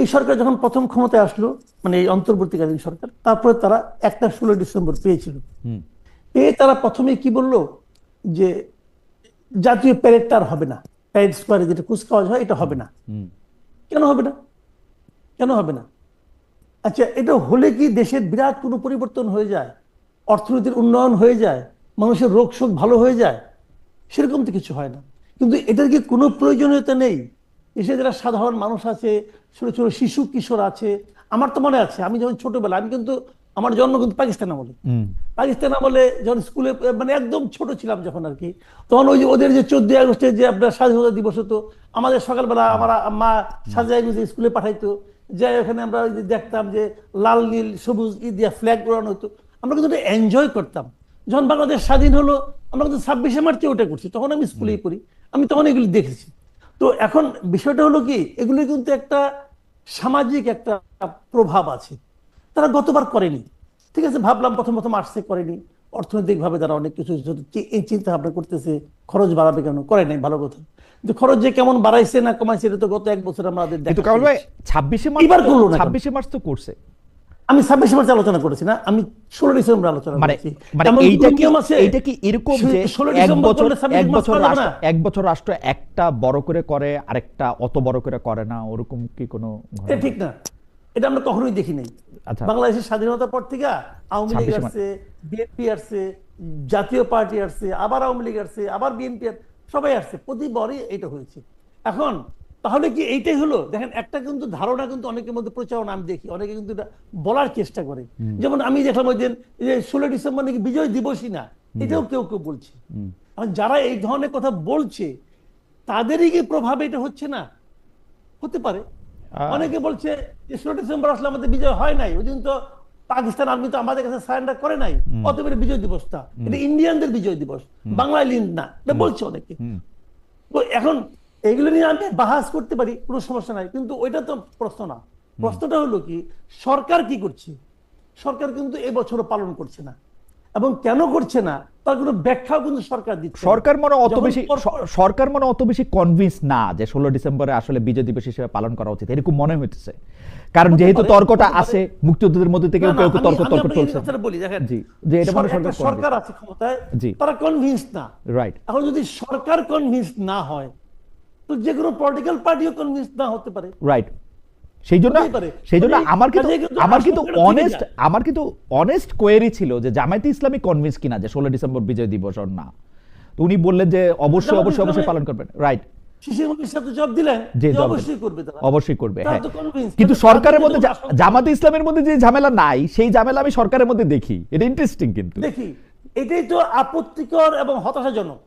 এই সরকার যখন প্রথম ক্ষমতায় আসলো, মানে এই অন্তর্বর্তীকালীন সরকার, তারপরে তারা একটা 16 ডিসেম্বর পেয়েছিল। হুম পেয়ে তারা প্রথমে কি বললো যে জাতীয় প্যারেডটা আর হবে না, প্যারেড স্কোয়ারে যেটা কুচকাওয়াজ হয় এটা হবে না। হুম কেন হবে না? কেন হবে না? আচ্ছা, এটা হলে কি দেশের বিরাট কোনো পরিবর্তন হয়ে যায়, অর্থনীতির উন্নয়ন হয়ে যায়, মানুষের রোগ শোক ভালো হয়ে যায়? সেরকম তো কিছু হয় না। কিন্তু এটার কি কোনো প্রয়োজনীয়তা নেই? দেশে যারা সাধারণ মানুষ আছে, ছোট ছোট শিশু কিশোর আছে, আমার তো মনে আছে আমি যখন ছোটবেলা, আমি কিন্তু আমার জন্ম কিন্তু পাকিস্তান আমলে। হুম পাকিস্তান আমলে যখন স্কুলে মানে একদম ছোট ছিলাম যখন আর কি, তখন ওই যে ওদের যে 14ই আগস্টে যে আপনার স্বাধীনতা দিবস হতো, আমাদের সকালবেলা আমার মা সাজায় গুজে স্কুলে পাঠাইতো, যাই ওখানে আমরা ওই যে দেখতাম যে লাল নীল সবুজ দিয়া ফ্ল্যাগ উড়ানো হতো। আমরা কিন্তু এনজয় করতাম। যখন বাংলাদেশ স্বাধীন হলো, আমরা কিন্তু 26শে মার্চে ওটা করছি, তখন আমি স্কুলেই পড়ি, আমি তখন এগুলি দেখেছি। তো এখন বিষয়টা হলো কি, এগুলি কিন্তু একটা সামাজিক একটা প্রভাব আছে। তারা গতবার করেনি, ঠিক আছে, ভাবলাম প্রথম প্রথম আসছে করেনি, অর্থনৈতিক ভাবে তারা অনেক কিছু এই চিন্তা ভাবনা করতেছে, খরচ বাড়াবে কেন, করে নাই, ভালো কথা। কিন্তু খরচ যে কেমন বাড়াইছে না কমাইছে এটা তো গত 1 বছর আমাদের কিন্তু দেখা কামাল ভাই শেষ। 26শে মার্চ এবার করলো না কেন? 26শে মার্চ তো করছে। আমি 26 মার্চ আলোচনা করেছি না, আমি 16 ডিসেম্বর আলোচনা মানে করেছি। মানে এমন এইটা কোনো কি, নিয়ম আছে এইটা কি এরকম যে 16 ডিসেম্বর করলে 26 মার্চ করা যাবে না? এক বছর রাষ্ট্র একটা বড় করে করে আরেকটা অত বড় করে করে না, ওরকম কি কোনো এটা ঘটনা? ঠিক না, এটা আমরা কখনোই দেখি নাই। আচ্ছা, বাংলাদেশের স্বাধীনতার পর থেকে আওয়ামী লীগ 26শে মার্চ। আসছে, বিএনপি আসছে, জাতীয় পার্টি আসছে, আবার আওয়ামী লীগ আসছে, আবার বিএনপি, সবাই আসছে, প্রতিবারই এটা হয়েছে। এখন তাহলে কি এইটাই হলো? দেখেন, একটা কিন্তু ধারণা কিন্তু অনেকের মধ্যে প্রচারণা আমি দেখি, অনেকে কিন্তু এটা বলার চেষ্টা করে। যেমন আমি দেখলাম ওই দিন যে 16 ডিসেম্বর নাকি বিজয় দিবসই না, এটাও কেউ কেউ বলছে। এখন যারা এই ধরনের কথা বলছে, তাদেরই কি প্রভাবে এটা হচ্ছে না? হতে পারে। অনেকে বলছে যে 16 ডিসেম্বর আসলে আমাদের বিজয় হয় নাই, ওই দিন তো পাকিস্তান আর্মি তো আমাদের কাছে সারেন্ডার করে নাই, অতএব বিজয় দিবসটা এটা ইন্ডিয়ানদের বিজয় দিবস, বাংলায় লিন না, এটা বলছে অনেকে। তো এখন এগুলো নিয়ে আমি বাহাস করতে পারি, কোনো সমস্যা নাই, কিন্তু ওইটা তো প্রশ্ন না। প্রশ্নটা হলো কি, সরকার কি করছে? সরকার কিন্তু এবছরও পালন করছে না, এবং কেন করছে না তার কোনো ব্যাখ্যাও কিন্তু সরকার দিচ্ছে না। সরকার মনে অত যখন বেশি সরকার মনে অত বেশি কনভিন্স না যে 16 ডিসেম্বরে আসলে বিজয় দিবস হিসেবে পালন করা উচিত, এরকম মনে হইতেছে। কারণ হতে যেহেতু পারে, তর্কটা হতে পারে। আছে, মুক্তিযোদ্ধাদের মধ্যে থেকে না, না, কেউ কেউ তর্ক আমি তর্ক আপনাকে এই চলছে। কথাটা বলি, দেখেন, জি, যে এটা মনে একটা সরকার আছে ক্ষমতায়, জি, তারা কনভিন্স না। রাইট, এখন যদি সরকার কনভিন্স না হয়, তো যে কোনো পলিটিক্যাল পার্টিও কনভিন্স না হতে পারে। রাইট। সেই জন্য হতেই পারে। আমার কিন্তু কাজেই কিন্তু আমার কিন্তু আশঙ্কাটা থেকে অনেস্ট যায়। আমার কিন্তু অনেস্ট কোয়েরি ছিল যে জামায়াতে ইসলামী কনভিন্স কিনা যে 16 ডিসেম্বর বিজয় দিবস ওর না। তো উনি বললেন যে অবশ্যই জামায়াতে অবশ্যই অবশ্যই ইসলামী পালন করবেন, রাইট। শিশির মনির সাহেব তো জবাব দিলেন যে যে জবাব অবশ্যই করবে তারা। অবশ্যই করবে, তারা হ্যাঁ। তো convinced, কিন্তু তাদের সরকারের মধ্যে যেমন আশঙ্কা- জামাতে ইসলামের মধ্যে যে ঝামেলা নাই, সেই ঝামেলা আমি সরকারের মধ্যে দেখি। এটা ইন্টারেস্টিং কিন্তু। দেখি, এটাই তো আপত্তিকর এবং হতাশাজনক।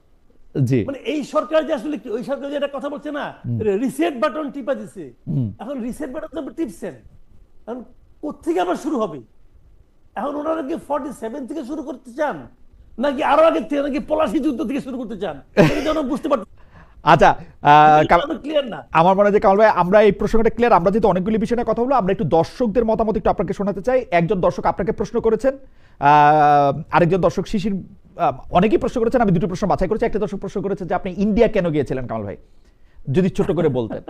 জি, মানে এই সরকার যে আসলে কি, ওই সরকার যে একটা কথা বলছে না, রিসেট বাটন টিপা দিছে, এখন রিসেট বাটন তো টিপছেন, এখন কোত্থেকে আবার শুরু হবে? এখন ওনারা কি 47 থেকে শুরু করতে চান, নাকি আরো আগে থেকে, নাকি পলাশী যুদ্ধ থেকে শুরু করতে চান? এটা যেন বুঝতে পারছি আচ্ছা, ক্লিয়ার না। আমার মনে হয় যে কামাল ভাই, আমরা এই প্রসঙ্গটা ক্লিয়ার। আমরা যেহেতু অনেকগুলি বিষয় নিয়ে কথা বলবো, আমরা একটু দর্শকদের মতামত একটু আপনাকে শোনাতে চাই। একজন দর্শক আপনাকে প্রশ্ন করেছেন, আরেকজন দর্শক শিশির, অনেকেই প্রশ্ন করেছেন। আমি দুটো প্রশ্ন বাছাই করেছি। একটা দর্শক প্রশ্ন করেছে যে আপনি ইন্ডিয়া কেন গিয়েছিলেন কামাল ভাই, যদি ছোট করে বলতেন।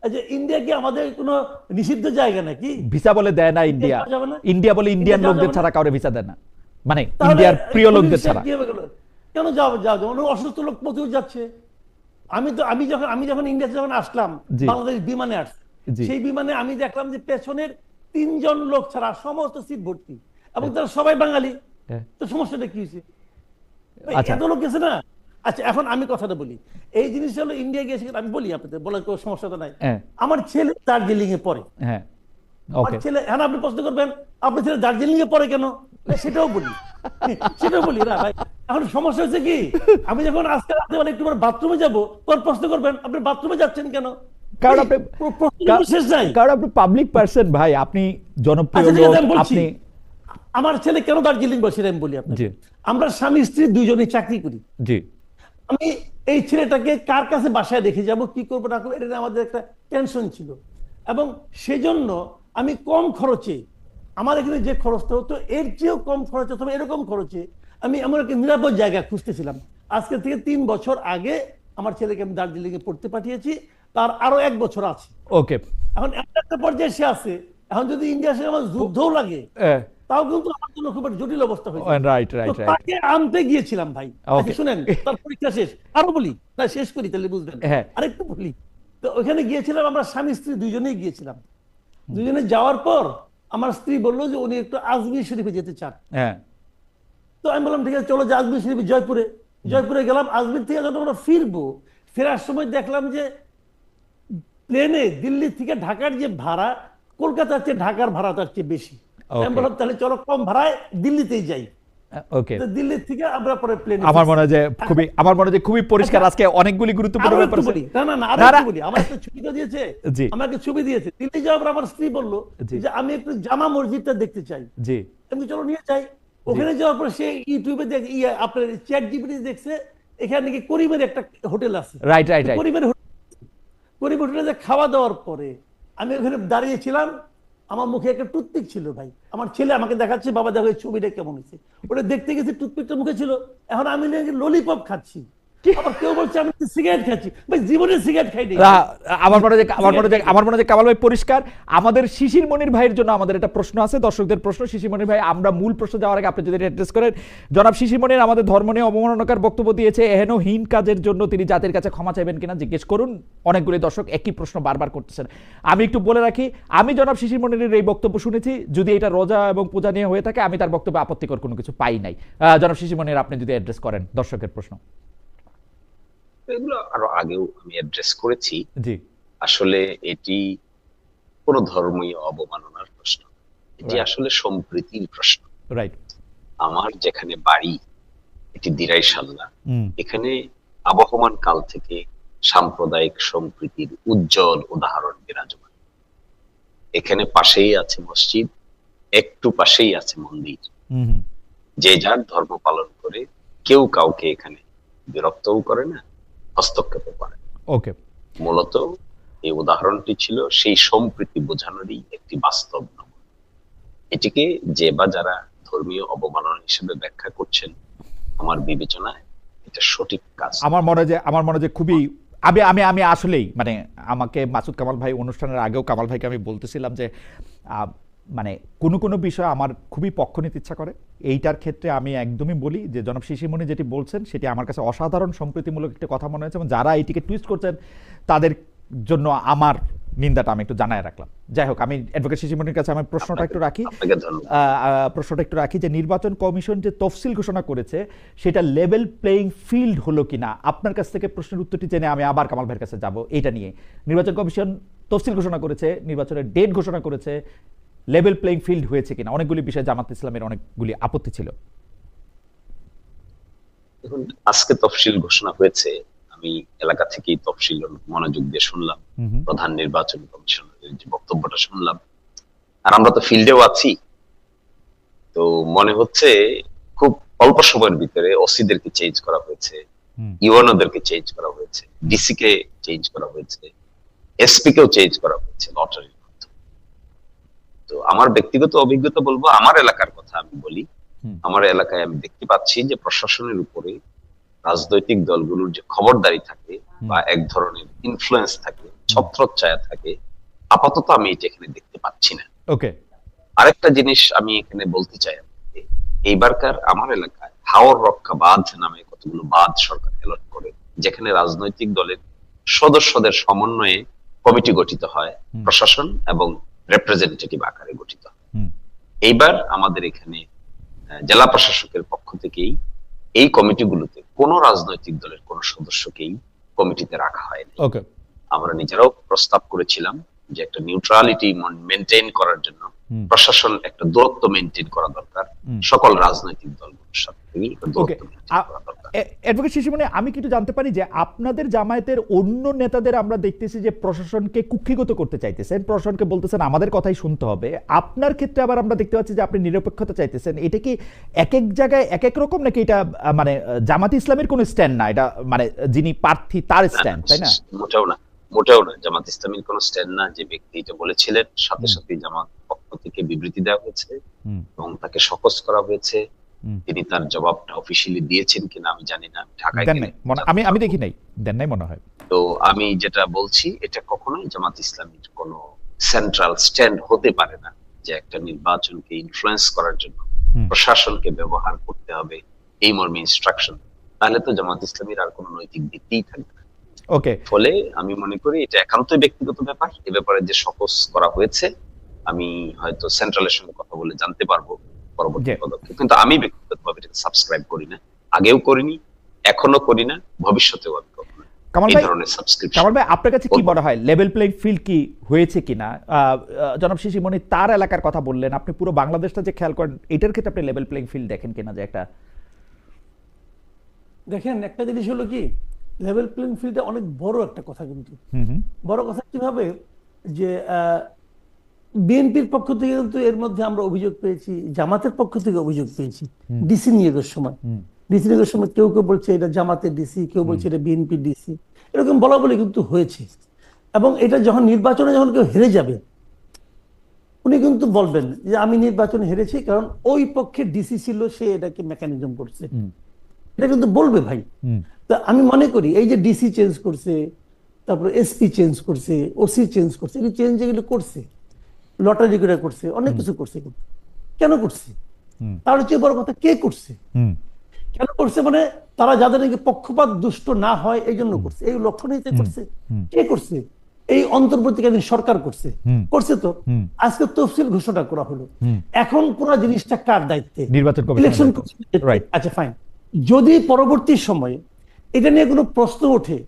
আচ্ছা, ইন্ডিয়া কি আমাদের কোনো নিষিদ্ধ জায়গা নাকি? ভিসা বলে দেয় না ইন্ডিয়া। যাওয়া যাবে না? ইন্ডিয়া বলে ইন্ডিয়ান যাওয়া লোকদের যাবে না? ছাড়া কাউরে ভিসা দেয় না, মানে তাহলে ইন্ডিয়ার প্রিয় এই লোকদের পুলিশ ছাড়া। কি হবে গেল? কেন যাওয়া যাওয়া অনেক অসুস্থ লোক প্রচুর যাচ্ছে। আমি যখন ইন্ডিয়াতে যখন আসলাম, জি। বাংলাদেশ বিমানে আসছি, জি। সেই বিমানে আমি দেখলাম যে পেছনের 3 জন লোক ছাড়া সমস্ত সিট ভর্তি, এবং তারা সবাই বাঙালি। হ্যাঁ। তো সমস্যাটা কি হয়েছে? আচ্ছা। এত লোক গেছে না। আচ্ছা, এখন আমি কথাটা বলি, এই জিনিসটা হলো ইন্ডিয়া গিয়েছে, আমি বলি আপনাদের, বলার কোনো সমস্যা তো নাই। হ্যাঁ। আমার ছেলে দার্জিলিং এ পড়ে। হ্যাঁ, আমার ওকে। ছেলে, হ্যাঁ, আপনি প্রশ্ন করবেন আপনার ছেলে দার্জিলিং এ পড়ে কেন, সেটাও বলি, সেটাও বলি না ভাই। এখন সমস্যা হচ্ছে কি, আমি যখন আজকে রাতে একটু বাথরুমে যাবো, তখন প্রশ্ন করবেন আপনি বাথরুমে যাচ্ছেন কেন? কারণ আপনি প্রশ্ন শেষ নাই। কারণ আপনি পাবলিক পারসন ভাই, আপনি জনপ্রিয় আচ্ছা, ঠিক লোক, আছে, আমি বলছি। আপনি। আমার ছেলে কেন দার্জিলিং বসে, আমি বলি আপনাকে। জি। আমরা স্বামী স্ত্রী দুইজনেই চাকরি করি। জি, আমি এই ছেলেটাকে কার কাছে বাসায় রেখে যাব, কি করবো না করবো, এটা আমাদের একটা টেনশন ছিল, এবং সেজন্য আমি কম খরচে, আমার এখানে যে খরচটা হতো এর চেয়েও কম খরচ অথবা এরকম খরচে আমি এমন একটা নিরাপদ জায়গা খুঁজতেছিলাম। আজকে থেকে 3 বছর আগে আমার ছেলেকে আমি দার্জিলিং এ পড়তে পাঠিয়েছি, তার আরো 1 বছর আছে। ওকে, এখন একটা পর্যায়ে সে আছে, এখন যদি ইন্ডিয়ার সাথে আমার যুদ্ধও লাগে তাও কিন্তু আমার জন্য খুব একটা জটিল অবস্থা হয়েছে। রাইট তো রাইট রাইট। তাকে আনতে গিয়েছিলাম ভাই। ওকে, আচ্ছা শুনেন, তার পরীক্ষা শেষ, আরো বলি না, শেষ করি তাহলে বুঝবেন। হ্যাঁ, আরেকটু বলি। তো ওখানে গিয়েছিলাম আমরা স্বামী স্ত্রী দুইজনেই গিয়েছিলাম। দুইজনে যাওয়ার পর আমার স্ত্রী বললো যে উনি একটু আজমির শরীফে যেতে চান। হ্যাঁ, তো আমি বললাম ঠিক আছে চলো যে আজমির শরীফ, জয়পুরে গেলাম। আজমির থেকে যখন আমরা ফিরবো, ফেরার সময় দেখলাম যে প্লেনে দিল্লি থেকে ঢাকার যে ভাড়া, কলকাতার চেয়ে ঢাকার ভাড়া তার চেয়ে বেশি। আমি বললাম তাহলে চলো কম ভাড়ায় দিল্লিতেই যাই। ওকে, দিল্লি থেকে আমরা পরে প্লেনে, আমার মনে হয় যে খুবই পরিষ্কার। আজকে অনেকগুলি গুরুত্বপূর্ণ ব্যাপার আছে। আমার একটা ছবি তো দিয়েছে, আমাকে ছবি দিয়েছে। দিল্লি যাওয়ার পর আমার স্ত্রী বললো যে আমি একটু জামা মসজিদটা দেখতে চাই। জি, আমি চলো নিয়ে যাই। ওখানে যাওয়ার পর সে ইউটিউবে আপনার চ্যাট জিপিটি দেখছে এখানে নাকি করিমের একটা হোটেল আছে। Right right right. করিমের হোটেলে খাওয়া দাওয়ার পরে আমি ওখানে দাঁড়িয়েছিলাম, আমার মুখে একটা টুথপিক ছিল ভাই। আমার ছেলে আমাকে দেখাচ্ছে, বাবা দেখো এই ছবিটা কেমন হয়েছে। ওটা দেখতে গেছি, টুথপিকটা মুখে ছিল। এখন আমি ললিপপ খাচ্ছি, আবার কেউ বলছে আমি সিগারেট খাচ্ছি। ভাই জীবনে সিগারেট খাইনি। আমার মনে হয় কামাল ভাই পরিষ্কার। আমাদের শিশির মনির ভাইয়ের জন্য আমাদের একটা প্রশ্ন আছে, দর্শকদের প্রশ্ন। শিশির মনির ভাই, আমরা মূল প্রশ্ন যাওয়ার আগে আপনি যদি অ্যাড্রেস করেন। জনাব শিশির মনির আমাদের ধর্ম নিয়ে অবমাননাকার বক্তব্য দিয়েছে, এহেন হীন কাজের জন্য তিনি জাতির কাছে ক্ষমা চাইবেন কিনা জিজ্ঞেস করুন। অনেকগুলি দর্শক একই প্রশ্ন বারবার করতেছেন। আমি একটু বলে রাখি, আমি জনাব শিশির মনিরের এই বক্তব্য শুনেছি। যদি এটা রোজা এবং পূজা নিয়ে হয়ে থাকে, আমি তার বক্তব্যে আপত্তিকর কোনো কিছু পাই নাই। জনাব শিশির মনির, আপনি যদি অ্যাড্রেস করেন দর্শকের প্রশ্ন। এগুলো আরো আগেও আমি অ্যাড্রেস করেছি। জি, আসলে এটি কোন ধর্মীয় অবমাননার প্রশ্ন, এটি আসলে সম্প্রীতির প্রশ্ন। রাইট। আমার যেখানে বাড়ি এটি দিরাইশাল্লাহ, এখানে আবহমান কাল থেকে সাম্প্রদায়িক সম্প্রীতির উজ্জ্বল উদাহরণ বিরাজমান। এখানে পাশেই আছে মসজিদ, একটু পাশেই আছে মন্দির। যে যার ধর্ম পালন করে, কেউ কাউকে এখানে বিরক্তও করে না, হস্তক্ষেপ করে। ওকে, মূলত এই উদাহরণটি ছিল সেই সম্প্রীতি বোঝানোরই একটি বাস্তব নমুনা। এটিকে যে বা যারা ধর্মীয় অবমাননা হিসেবে ব্যাখ্যা করছেন, আমার বিবেচনায় এটা সঠিক কাজ। আমার মনে যে খুবই আমি আসলেই মানে আমাকে মাসুদ কামাল ভাই অনুষ্ঠানের আগেও কামাল ভাইকে আমি বলতেছিলাম যে মানে কোনো বিষয় আমার খুবই পক্ষ নিতে ইচ্ছা করে। এইটার ক্ষেত্রে আমি একদমই বলি যে জনাব শিশিরমণি যেটি বলছেন সেটি আমার কাছে অসাধারণ সম্প্রীতিমূলক একটা কথা মনে হয়েছে, এবং যারা এইটিকে টুইস্ট করছেন তাদের জন্য আমার নিন্দাটা আমি একটু জানায় রাখলাম। যাই হোক, আমি অ্যাডভোকেট শিশিরমণির কাছে আমি প্রশ্নটা একটু রাখি যে নির্বাচন কমিশন যে তফসিল ঘোষণা করেছে সেটা লেভেল প্লেইং ফিল্ড হলো কিনা, আপনার কাছ থেকে প্রশ্নের উত্তরটি জেনে আমি আবার কামাল ভাইয়ের কাছে যাব। এটা নিয়ে নির্বাচন কমিশন তফসিল ঘোষণা করেছে, নির্বাচনের ডেট ঘোষণা করেছে, লেভেল প্লেইং ফিল্ড হয়েছে কিনা, অনেকগুলি বিষয়ে জামাত ইসলামের অনেকগুলি আপত্তি ছিল। এখন আজকে তফসিল ঘোষণা হয়েছে, আমি এলাকা থেকেই তফসিল মনোযোগ দিয়ে শুনলাম, প্রধান নির্বাচন কমিশনারের যে বক্তব্যটা শুনলাম, আর আমরা তো ফিল্ডেও আছি। তো মনে হচ্ছে খুব অল্প সময়ের ভিতরে ওসিদেরকে চেঞ্জ করা হয়েছে, ইউএনওদেরকে চেঞ্জ করা হয়েছে, ডিসি কে চেঞ্জ করা হয়েছে, এসপি কেও চেঞ্জ করা হয়েছে লটারির মাধ্যমে। তো আমার ব্যক্তিগত অভিজ্ঞতা বলবো, আমার এলাকার কথা আমি বলি। আমার এলাকায় আমি দেখতে পাচ্ছি যে প্রশাসনের উপরে রাজনৈতিক দলগুলোর যে খবরদারি থাকে বা এক ধরনের ইনফ্লুয়েন্স থাকে, ছত্রচ্ছায়া থাকে, আপাতত আমি এটা এখানে দেখতে পাচ্ছি না। ওকে, আরেকটা জিনিস আমি এখানে বলতে চাই, এইবারকার আমার এলাকায় হাওর রক্ষা বাঁধ নামে কতগুলো বাঁধ সরকার অ্যালট করে, যেখানে রাজনৈতিক দলের সদস্যদের সমন্বয়ে কমিটি গঠিত হয়, প্রশাসন এবং রিপ্রেজেন্টেটিভ আকারে গঠিত হয়। এইবার আমাদের এখানে জেলা প্রশাসকের পক্ষ থেকেই এই কমিটিগুলোতে কোন রাজনৈতিক দলের কোন সদস্যকেই কমিটিতে রাখা হয়নি। আমরা নিজেরাও প্রস্তাব করেছিলাম যে একটা নিউট্রালিটি মেনটেন করার জন্য প্রশাসন একটা দূরত্ব মেনটেন করা দরকার, সকল রাজনৈতিক দলগুলোর সাথে অ্যাডভোকেট শিশিরমণি, আমি কিন্তু জানতে পারি যে আপনাদের জামায়াতের অন্য নেতাদের আমরা দেখতেছি যে প্রশাসনকে কুক্ষিগত করতে চাইতেছেন, প্রশাসনকে বলতেছেন আমাদের কথাই শুনতে হবে। আপনার ক্ষেত্রে আবার আমরা দেখতে পাচ্ছি যে আপনি নিরপেক্ষতা চাইতেছেন। এটা কি এক এক জায়গায় এক এক রকম, নাকি এটা মানে জামাত ইসলামের কোন স্ট্যান্ড না, এটা মানে যিনি প্রার্থী তার স্ট্যান্ড, তাই না? মোটেও না, জামাত ইসলামের কোন স্ট্যান্ড না। যে ব্যক্তি এটা বলেছিলেন, সাথে সাথে জামাত পক্ষ থেকে বিবৃতি দেওয়া হয়েছে এবং তাকে শোকজ করা হয়েছে তিনি তার জবাবটা অফিসিয়ালি দিয়েছেন কিনা আমি জানি না, ঢাকায় দেন নাই আমি দেখি নাই, দেন নাই মনে হয়। তো আমি যেটা বলছি, এটা কখনোই জামাত ইসলামীর কোনো সেন্ট্রাল স্ট্যান্ড হতে পারে না যে একটা নির্বাচনকে ইনফ্লুয়েন্স করার জন্য প্রশাসনকে ব্যবহার করতে হবে এই মর্মে ইনস্ট্রাকশন, তাহলে তো জামাত ইসলামীর আর কোনো নৈতিক ভিত্তিই থাকবে না। ওকে, ফলে আমি মনে করি এটা একান্তই ব্যক্তিগত ব্যাপার। এ ব্যাপারে যে সকস করা হয়েছে আমি হয়তো সেন্ট্রালের সঙ্গে কথা বলে জানতে পারবো পরবর্তী পদক্ষেপ, কিন্তু আমি ব্যক্তিগতভাবে এটাকে সাবস্ক্রাইব করি না, আগেও করিনি, এখনো করি না, ভবিষ্যতেও আমি কখনো এই ধরনের সাবস্ক্রিপশন। কামাল ভাই, আপনার কাছে কি মনে হয় লেভেল প্লেইং ফিল্ড কি হয়েছে কিনা? জনাব শিশির মনির তার এলাকার কথা বললেন, আপনি পুরো বাংলাদেশটা যে খেয়াল করেন, এটার ক্ষেত্রে আপনি লেভেল প্লেইং ফিল্ড দেখেন কিনা? যে একটা দেখেন, একটা জিনিস হলো কি, লেভেল প্লেইং ফিল্ডে অনেক বড় একটা কথা, কিন্তু বড় কথা কিভাবে যে বিএনপির পক্ষ থেকে কিন্তু এর মধ্যে আমরা অভিযোগ পেয়েছি, জামাতের পক্ষ থেকে অভিযোগ পেয়েছি ডিসি নিয়োগের সময়। ডিসি নিয়োগের সময় কেউ কেউ বলছে এটা জামাতের ডিসি, কেউ বলছে এটা বিএনপির ডিসি, এরকম বলা বলি কিন্তু হয়েছে। এবং এটা যখন নির্বাচনে যখন কেউ হেরে যাবে, উনি কিন্তু বলবেন যে আমি নির্বাচনে হেরেছি কারণ ওই পক্ষের ডিসি ছিল, সে এটাকে মেকানিজম করছে, এটা কিন্তু বলবে ভাই। তা আমি মনে করি এই যে ডিসি চেঞ্জ করছে, তারপরে এসপি চেঞ্জ করছে, ওসি চেঞ্জ করছে, এই চেঞ্জ যেগুলো করছে, লটারি করে করছে, অনেক কিছু করছে, কেন করছে? তার হচ্ছে বড় কথা, কে করছে, কেন করছে? মানে তারা যাদের নাকি পক্ষপাত দুষ্ট না হয় এই জন্য করছে, এই লক্ষ্য নিয়ে করছে। কে করছে? এই অন্তর্বর্তীকালীন সরকার করছে, করছে তো। আজকে তফসিল ঘোষণা করা হলো, এখন পুরো জিনিসটা কার দায়িত্বে? নির্বাচন ইলেকশন কমিশন। আচ্ছা ফাইন, যদি পরবর্তী সময়ে এটা নিয়ে কোনো প্রশ্ন ওঠে,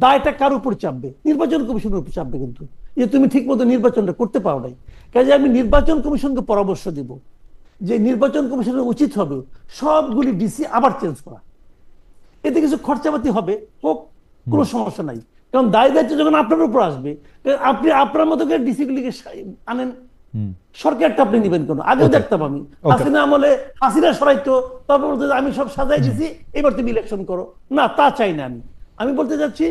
দায়টা কার উপর চাপবে? নির্বাচন কমিশনের উপর চাপবে, কিন্তু যে তুমি ঠিক মতো নির্বাচনটা করতে পারো নাই। কাজে আমি নির্বাচন কমিশনকে পরামর্শ দিব যে নির্বাচন কমিশনের উচিত হবে সবগুলি ডিসি আবার চেঞ্জ করা। এতে কিছু খরচাপাতি হবে, হোক, কোনো সমস্যা নাই, কারণ দায় দায়িত্ব যখন আপনার উপর আসবে, আপনি আপনার মতো করে ডিসি গুলিকে আনেন, সরকারটা আপনি নিবেন কেন? আগেও দেখতাম আমি হাসিনা আমলে হাসিনা সরাইতো, তারপর বলতে আমি সব সাজাই দিছি, এবার তুমি ইলেকশন করো না, তা চাই না। আমি বলতে চাচ্ছি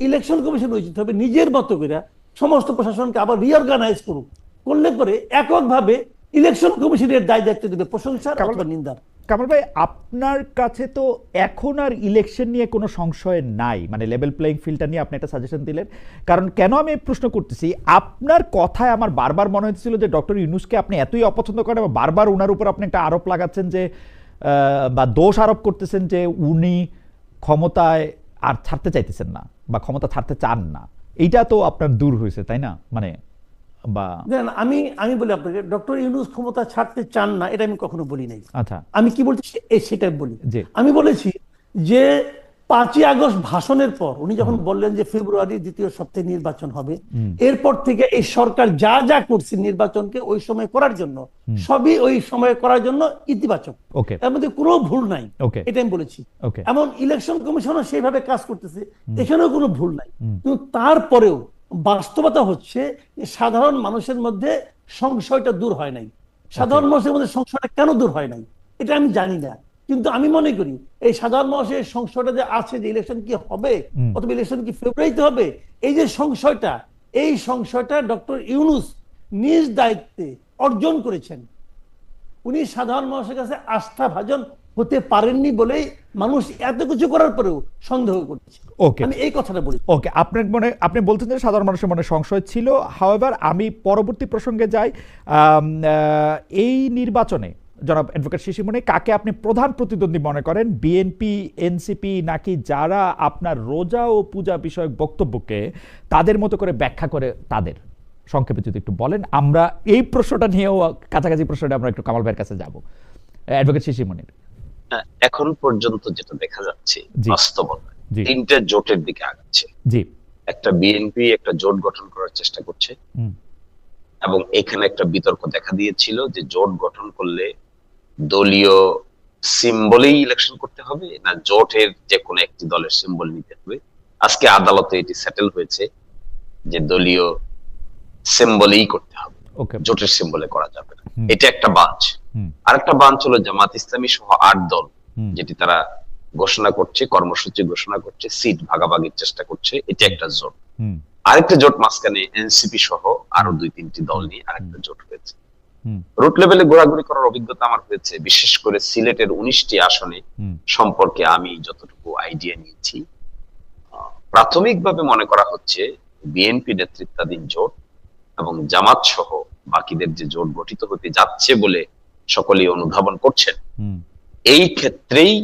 ইলেকশন কমিশন উচিত হবে নিজের মতো করে সমস্ত প্রশাসনকে আবার রিঅর্গানাইজ করুক, করলে পরে এককভাবে ইলেকশন কমিশনের দায় দায়িত্ব দেবে প্রশংসার অথবা নিন্দার। কামাল ভাই, আপনার কাছে তো এখন আর ইলেকশন নিয়ে কোনো সংশয় নাই, মানে লেভেল প্লেইং ফিল্ডটা নিয়ে আপনি একটা সাজেশন দিলেন। কারণ কেন আমি প্রশ্ন করতেছি, আপনার কথায় আমার বারবার মনে হচ্ছিল যে ডক্টর ইউনূসকে আপনি এতই অপছন্দ করেন, বারবার ওনার উপর আপনি একটা আরোপ লাগাচ্ছেন যে, বা দোষ আরোপ করতেছেন যে উনি ক্ষমতায় আর ছাড়তে চাইতেছেন না বা ক্ষমতা ছাড়তে চান না। এইটা তো আপনার দূর হয়েছে, তাই না? মানে আমি বলি আপনাকে, ডক্টর ইউনূস ক্ষমতা ছাড়তে চান না এটা আমি কখনো বলি নাই। আচ্ছা, আমি কি বলছি সেটাই বলি। আমি বলেছি যে 5ই আগস্ট ভাষণের পর উনি যখন বললেন যে ফেব্রুয়ারি দ্বিতীয় সপ্তাহে নির্বাচন হবে, এরপর থেকে এই সরকার যা যা করছে নির্বাচনকে ওই সময় করার জন্য, সবই ওই সময় করার জন্য ইতিবাচক, এর মধ্যে কোনো ভুল নাই, এটা আমি বলেছি। এমন ইলেকশন কমিশনও সেইভাবে কাজ করতেছে, এখানেও কোনো ভুল নাই। কিন্তু তারপরেও বাস্তবতা হচ্ছে যে সাধারণ মানুষের মধ্যে সংশয়টা দূর হয় নাই। সাধারণ মানুষের মধ্যে সংশয়টা কেন দূর হয় নাই এটা আমি জানি না, কিন্তু আমি মনে করি এই সাধারণ মানুষের সংশয়টা যে আছে যে ইলেকশন কি হবে অথবা ইলেকশন কি ফেব্রুয়ারিতে হবে, এই যে সংশয়টা, এই সংশয়টা ডক্টর ইউনূস নিজ দায়িত্বে অর্জন করেছেন। উনি সাধারণ মানুষের কাছে আস্থাভাজন হতে পারেননি বলেই মানুষ এত কিছু করার পরেও সন্দেহ করছে। আমি এই কথাটা বলি। ওকে, আপনার মনে, আপনি বলছেন যে সাধারণ মানুষের মনে সংশয় ছিল। হাওয়েভার আমি পরবর্তী প্রসঙ্গে যাই। এই নির্বাচনে জনাব অ্যাডভোকেট শিশির মনি, কাকে আপনি প্রধান প্রতিদ্বন্দ্বী মনে করেন? বিএনপি, এনসিপি, নাকি যারা আপনার রোজা ও পূজা বিষয়ক বক্তব্যকে তাদের মতো করে ব্যাখ্যা করে তাদের? সংক্ষেপে যদি একটু বলেন। আমরা এই প্রশ্নটা নিয়েও কাছাকাছি প্রশ্নটা আমরা একটু কামাল ভাইয়ের কাছে যাব। অ্যাডভোকেট শিশির মনির, এখন পর্যন্ত যেটা দেখা যাচ্ছে বাস্তবতা তিনটা জোটের দিকে আগাচ্ছে। একটা বিএনপি একটা জোট গঠন করার চেষ্টা করছে, এবং এখানে একটা বিতর্ক দেখা দিয়েছিল যে জোট গঠন করলে দলীয় সিম্বলেই ইলেকশন করতে হবে না জোটের যে কোনো একটি দলের সিম্বল নিতে হবে। আজকে আদালতে এটি সেটেল হয়েছে যে দলীয় সিম্বলেই করতে হবে, জোটের সিম্বলে করা যাবে না। এটা একটা বাঁচ। আরেকটা বাঁচ হলো জামাত ইসলামী সহ 8 দল, যেটি তারা ঘোষণা করছে, কর্মসূচি ঘোষণা করছে, সিট ভাগাভাগির চেষ্টা করছে, এটা একটা জোট। আরেকটা জোট মাঝখানে এনসিপি সহ আরো 2-3টি দল নিয়ে আরেকটা জোট হয়েছে। রুট লেভেলে ঘোরাঘুরি করার অভিজ্ঞতা আমার হয়েছে, বিশেষ করে সিলেটের 19টি আসনে সম্পর্কে আমি যতটুকু আইডিয়া নিয়েছি, প্রাথমিকভাবে মনে করা হচ্ছে বিএনপি নেতৃত্বাধীন জোট এবং জামাত সহ বাকিদের যে জোট গঠিত হতে যাচ্ছে বলে সকলেই অনুধাবন করছেন, এই ক্ষেত্রেই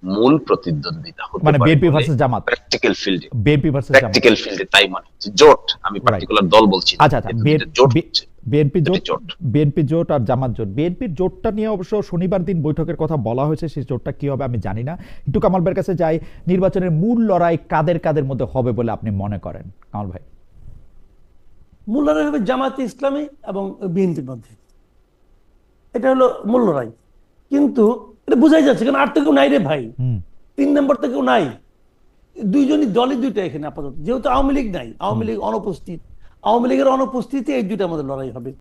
মূল প্রতিদ্বন্দ্বিতা হতে মানে পারে বিএনপি ভার্সেস জামাত, প্র্যাকটিক্যাল ফিল্ডে, বিএনপি ভার্সেস জামাত, প্র্যাকটিক্যাল ফিল্ডে তাই মনে হচ্ছে। জোট, আমি পার্টিকুলার দল বলছি না, আচ্ছা আচ্ছা, এটা জোট হচ্ছে। বিএনপি জোট আর জামাত জোট, বিএনপির জোটটা নিয়ে অবশ্য শনিবার দিন বৈঠকের কথা বলা হয়েছে, সেই জোটটা কি হবে আমি জানি না। একটু কামাল ভাইয়ের কাছে যাই, নির্বাচনের মূল লড়াই কাদের কাদের মধ্যে হবে বলে আপনি মনে করেন কামাল ভাই? মূল লড়াই হবে জামায়াতে ইসলামী এবং বিএনপির মধ্যে, এটা হলো মূল লড়াই। কিন্তু এটা বোঝাই যাচ্ছে, কারণ আর তো কেউ নাই রে ভাই, 3 নম্বর তো কেউ নাই, দুইজনই দলই দুইটা এখানে আপাতত, যেহেতু আওয়ামী লীগ নাই, আওয়ামী লীগ অনুপস্থিত, আওয়ামী লীগের অনুপস্থিতি এই দুইটার মধ্যে লড়াই হবে।